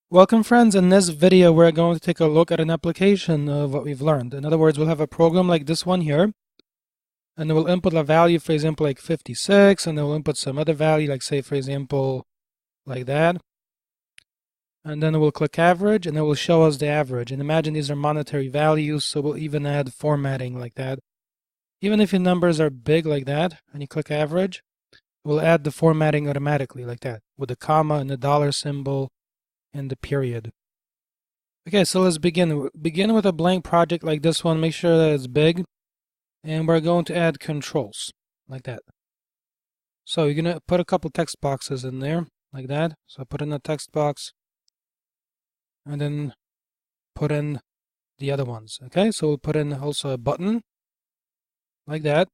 Welcome friends, in this video we're going to take a look at an application of what we've learned. In other words, we'll have a program like this one here, and we'll input a value, for example, like 56, and then we'll input some other value, like say, for example, like that. And then we'll click average, and it will show us the average. And imagine these are monetary values, so we'll even add formatting like that. Even if your numbers are big like that, and you click average, we'll add the formatting automatically like that, with the comma and the dollar symbol and the period. Okay, so let's begin. Begin with a blank project like this one. Make sure that it's big. And we're going to add controls like that. So you're going to put a couple text boxes in there like that. So put in a text box and then put in the other ones. Okay, so we'll put in also a button like that.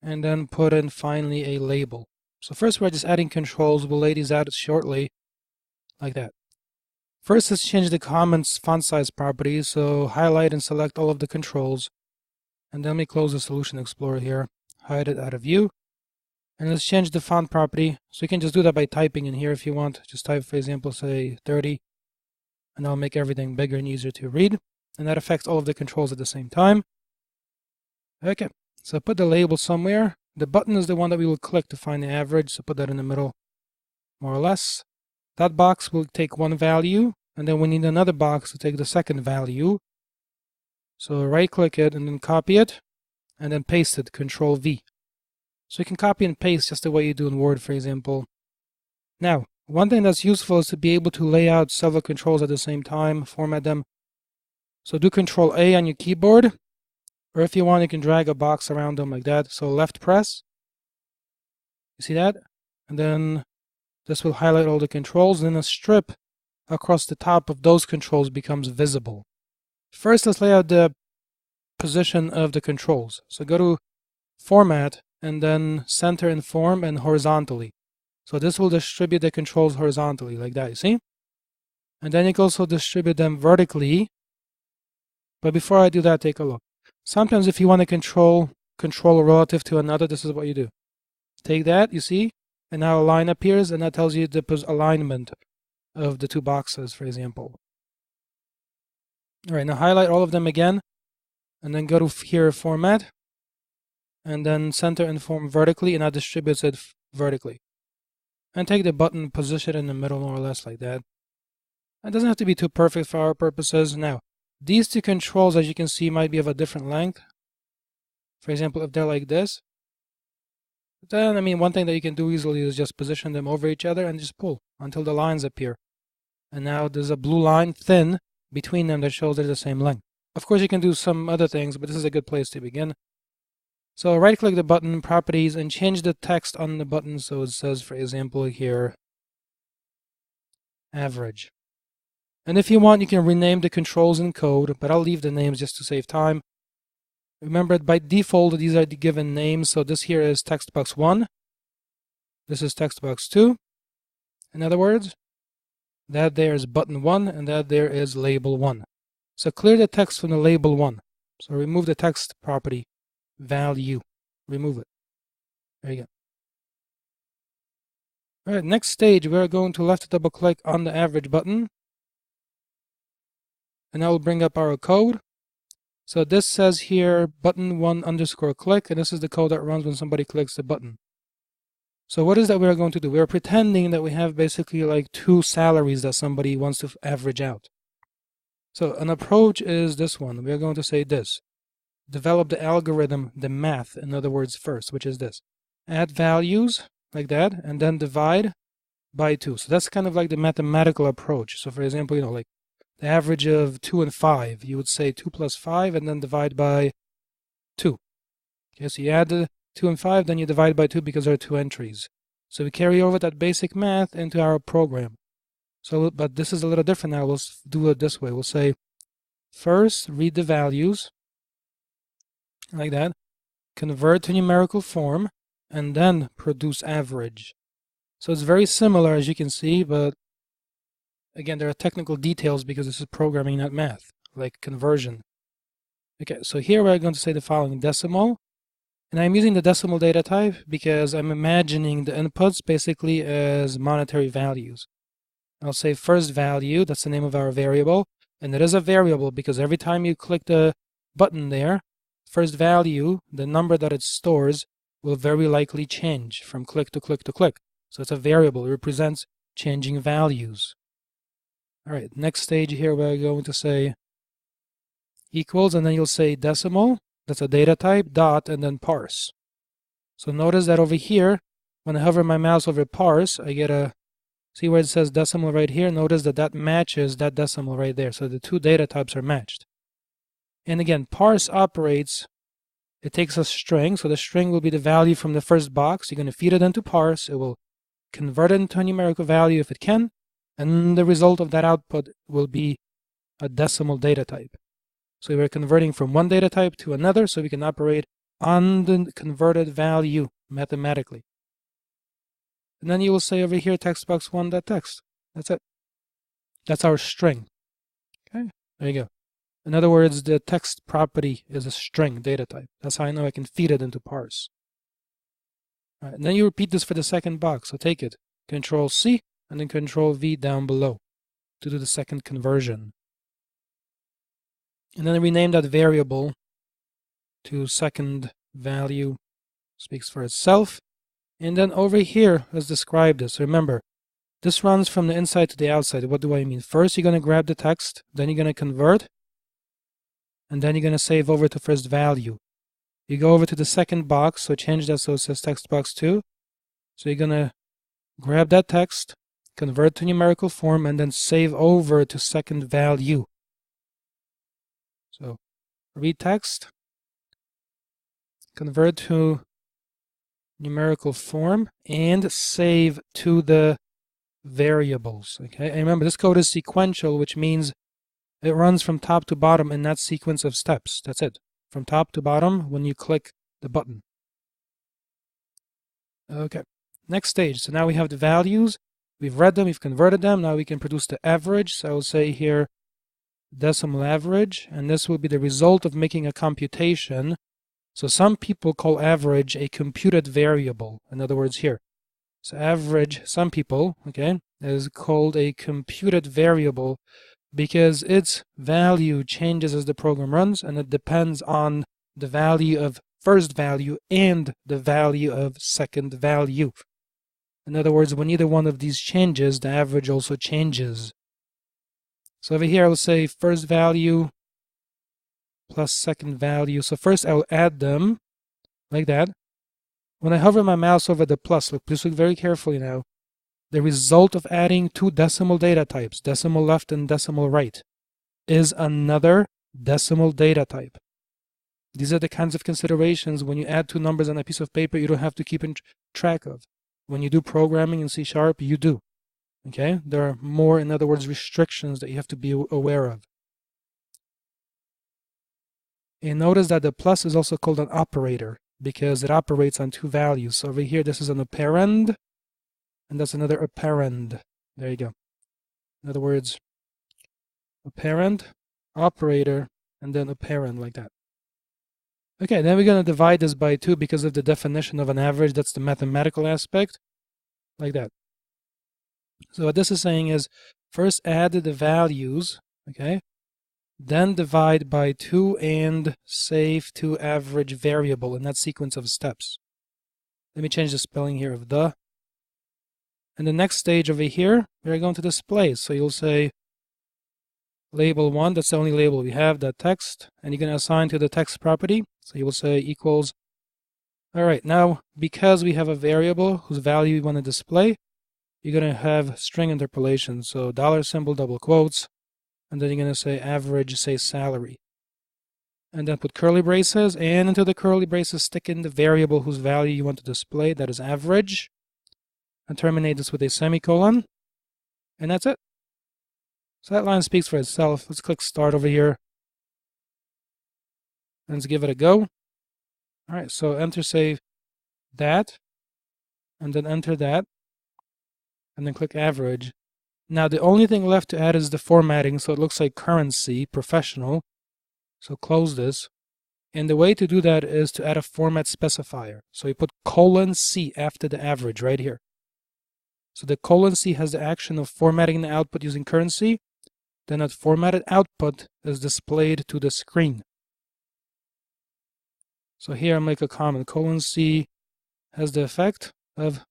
And then put in finally a label. So first we're just adding controls. We'll lay these out shortly like that. First, let's change the comments font size property. So highlight and select all of the controls. And then we close the Solution Explorer here. Hide it out of view. And let's change the font property. So you can just do that by typing in here if you want. Just type, for example, say 30. And that'll make everything bigger and easier to read. And that affects all of the controls at the same time. Okay, so put the label somewhere. The button is the one that we will click to find the average. So put that in the middle, more or less. That box will take one value, and then we need another box to take the second value. So right click it and then copy it, and then paste it, Control V. So you can copy and paste just the way you do in Word, for example. Now, one thing that's useful is to be able to lay out several controls at the same time, format them. So do Control A on your keyboard, or if you want, you can drag a box around them like that. So left press. You see that? And then this will highlight all the controls, and then a strip across the top of those controls becomes visible. First, let's lay out the position of the controls. So go to Format, and then Center and Form, and horizontally. So this will distribute the controls horizontally, like that, you see? And then you can also distribute them vertically. But before I do that, take a look. Sometimes if you want to control relative to another, this is what you do. Take that, you see? And now a line appears, and that tells you the alignment of the two boxes, for example. All right, now highlight all of them again, and then go to here, Format, and then Center and Form vertically, and that distributes it vertically. And take the button, position it in the middle, more or less like that. It doesn't have to be too perfect for our purposes. Now, these two controls, as you can see, might be of a different length. For example, if they're like this, then, one thing that you can do easily is just position them over each other and just pull until the lines appear. And now there's a blue line, thin, between them that shows they're the same length. Of course, you can do some other things, but this is a good place to begin. So right-click the button, Properties, and change the text on the button so it says, for example, here, Average. And if you want, you can rename the controls in code, but I'll leave the names just to save time. Remember, by default, these are the given names. So this here is text box 1. This is text box 2. In other words, that there is button 1, and that there is label 1. So clear the text from the label 1. So remove the text property, value. Remove it. There you go. All right, next stage, we're going to left double click on the average button. And that will bring up our code. So this says here button 1 underscore click, and this is the code that runs when somebody clicks the button. So what is that we're going to do? We're pretending that we have basically like two salaries that somebody wants to average out. So an approach is this one. We're going to say this. Develop the algorithm, the math, in other words, first, which is this. Add values like that, and then divide by 2. So that's kind of like the mathematical approach. So for example, like the average of 2 and 5, you would say 2 plus 5 and then divide by 2. Okay, so you add the 2 and 5, then you divide by 2 because there are 2 entries. So we carry over that basic math into our program. So, but this is a little different now. We'll do it this way. We'll say, first, read the values, like that, convert to numerical form, and then produce average. So it's very similar, as you can see, but again, there are technical details because this is programming, not math, like conversion. Okay, so here we're going to say the following: decimal. And I'm using the decimal data type because I'm imagining the inputs basically as monetary values. I'll say first value, that's the name of our variable, and it is a variable because every time you click the button there, first value, the number that it stores, will very likely change from click to click to click. So it's a variable. It represents changing values. All right, next stage here, we're going to say equals, and then you'll say decimal, that's a data type, dot, and then parse. So notice that over here, when I hover my mouse over parse, I get a, see where it says decimal right here? Notice that that matches that decimal right there. So the two data types are matched. And again, parse operates, it takes a string, so the string will be the value from the first box. You're going to feed it into parse. It will convert it into a numerical value if it can, and the result of that output will be a decimal data type. So we're converting from one data type to another, so we can operate on the converted value mathematically. And then you will say over here textbox1.text. That's it. That's our string. Okay, there you go. In other words, the text property is a string data type. That's how I know I can feed it into parse. All right, and then you repeat this for the second box. So take it, Control C, and then Control V down below to do the second conversion. And then rename that variable to second value, speaks for itself. And then over here, let's describe this. Remember, this runs from the inside to the outside. What do I mean? First, you're going to grab the text, then you're going to convert, and then you're going to save over to first value. You go over to the second box, so change that so it says text box 2. So you're going to grab that text, convert to numerical form, and then save over to second value. So read text, convert to numerical form, and save to the variables. Okay, and remember, this code is sequential, which means it runs from top to bottom in that sequence of steps. That's it. From top to bottom when you click the button. Okay, next stage. So now we have the values. We've read them, we've converted them. Now we can produce the average. So I will say here decimal average, and this will be the result of making a computation. So some people call average a computed variable. In other words, here. So average, some people, okay, is called a computed variable because its value changes as the program runs, and it depends on the value of first value and the value of second value. In other words, when either one of these changes, the average also changes. So over here, I will say first value plus second value. So first I will add them like that. When I hover my mouse over the plus, look, please look very carefully now. The result of adding two decimal data types, decimal left and decimal right, is another decimal data type. These are the kinds of considerations when you add two numbers on a piece of paper you don't have to keep in track of. When you do programming in C#, you do. Okay? There are more, in other words, restrictions that you have to be aware of. And notice that the plus is also called an operator because it operates on two values. So over here, this is an operand, and that's another operand. There you go. In other words, operand, operator, and then operand like that. Okay, then we're going to divide this by 2 because of the definition of an average. That's the mathematical aspect, like that. So what this is saying is first add the values, okay? Then divide by 2 and save to average variable in that sequence of steps. Let me change the spelling here of the. And the next stage over here, we're going to display. So you'll say label 1, that's the only label we have, that text, and you're going to assign to the text property. So you will say equals. All right, now because we have a variable whose value we want to display, you're going to have string interpolation. So $, double quotes, and then you're going to say average, say salary. And then put curly braces, and into the curly braces stick in the variable whose value you want to display, that is average. And terminate this with a semicolon. And that's it. So that line speaks for itself. Let's click start over here. And let's give it a go. All right, so enter, say that, and then enter that, and then click average. Now the only thing left to add is the formatting, so it looks like currency, professional. So close this. And the way to do that is to add a format specifier. So you put :C after the average right here. So the :C has the action of formatting the output using currency. Then that formatted output is displayed to the screen. So here I make a comment. :C has the effect of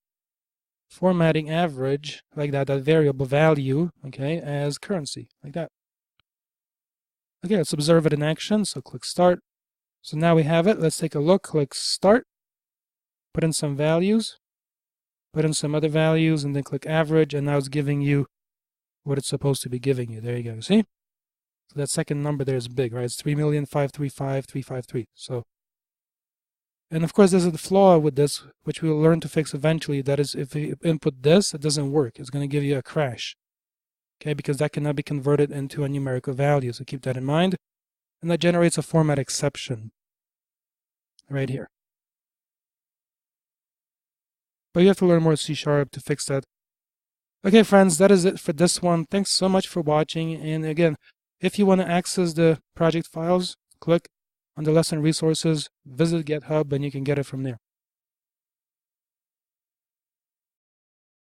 formatting average, like that variable value, okay, as currency, like that. Okay, let's observe it in action. So click Start. So now we have it. Let's take a look. Click Start. Put in some values. Put in some other values, and then click Average, and now it's giving you what it's supposed to be giving you. There you go. See? So that second number there is big, right? It's 3,535,353. So, and of course, there's a flaw with this, which we will learn to fix eventually. That is, if you input this, it doesn't work. It's going to give you a crash. Okay, because that cannot be converted into a numerical value. So keep that in mind. And that generates a format exception right here. But you have to learn more C# to fix that. Okay, friends, that is it for this one. Thanks so much for watching. And again, if you want to access the project files, click on the lesson resources, visit GitHub, and you can get it from there.